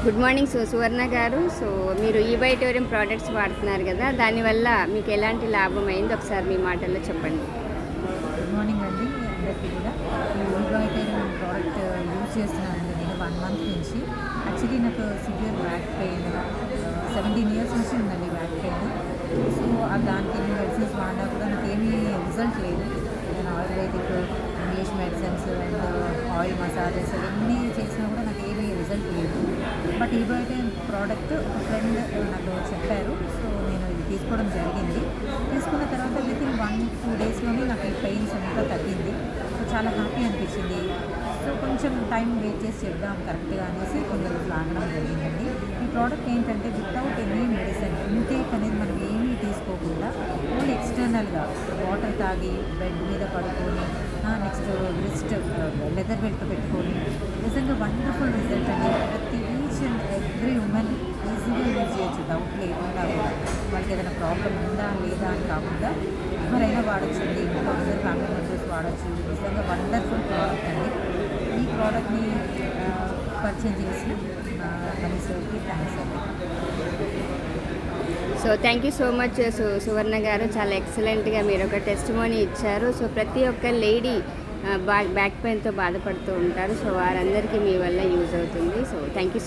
Good morning సువర్ణ గారు. మీరు ఈబైటోరియం products వాడుతున్నారు కదా, దానివల్ల మీకు ఎలాంటి లాభం అయింది ఒకసారి మీ మాటల్లో చెప్పండి. గుడ్ మార్నింగ్ అండి అందరికీ కూడా. ఈబైటోరియం ప్రోడక్ట్ యూజ్ చేస్తున్నానండి నేను 1 మంత్ నుంచి. యాక్చువల్లీ నాకు సివియర్ బ్యాక్ పెయిన్ 17 ఇయర్స్ నుంచి ఉందండి బ్యాక్ పెయిన్. సో దానికి మెడిసిన్స్ వాడినా కూడా నాకు ఏమీ రిజల్ట్ లేదు. నేను ayurvedic, English medicines and oil massages అవన్నీ చేసినా కూడా నాకు ఏమీ రిజల్ట్ లేదు. బట్ ఈబైటోరియం ప్రోడక్ట్ ఒక ఫ్రెండ్ నాకు చెప్పారు. సో నేను ఇది తీసుకోవడం జరిగింది. తీసుకున్న తర్వాత వితిన్ 1-2 డేస్లోనే నాకు ఈ పెయిన్స్ అంతా తగ్గింది. సో చాలా హ్యాపీ అనిపించింది. సో కొంచెం టైం వెయిట్ చేసి చెప్దాం కరెక్ట్గా అనేసి కొన్ని రోజులు ఆగడం జరిగిందండి. ఈ ప్రోడక్ట్ ఏంటంటే వితౌట్ ఎనీ మెడిసిన్ ఇంటేక్ అనేది మనం ఏమీ తీసుకోకుండా ఓన్లీ ఎక్స్టర్నల్గా వాటర్ తాగి బెడ్ మీద పడుకొని నెక్స్ట్ రిస్ట్ లెదర్ బెల్ట్ పెట్టుకొని నిజంగా వండర్ఫుల్ రిజల్ట్ అండి. ప్రతి ఈచ్ అండ్ ఎవ్రీ ఉమెన్ ఈజీగా యూజ్ చేయొచ్చు, డౌట్ లేకుండా కూడా. వాళ్ళకి ఏదైనా ప్రాబ్లం ఉందా లేదా అని కాకుండా ఎవరైనా వాడచ్చండి. ఇంట్లో అందరు ఫ్యామిలీ మెంబర్స్ వాడచ్చు. నిజంగా వండర్ఫుల్ ప్రోడక్ట్ అండి. ఈ ప్రోడక్ట్ని పర్చేజ్ చేసిన మనసుకి థ్యాంక్స్ అండి. థ్యాంక్ యూ సో మచ్ సువర్ణ గారు. చాలా ఎక్సలెంట్గా మీరు ఒక టెస్టిమోనీ ఇచ్చారు. ప్రతి ఒక్క లేడీ బ్యాక్ పెయిన్తో బాధపడుతూ ఉంటారు. వారందరికీ మీ వల్ల యూజ్ అవుతుంది. Thank you.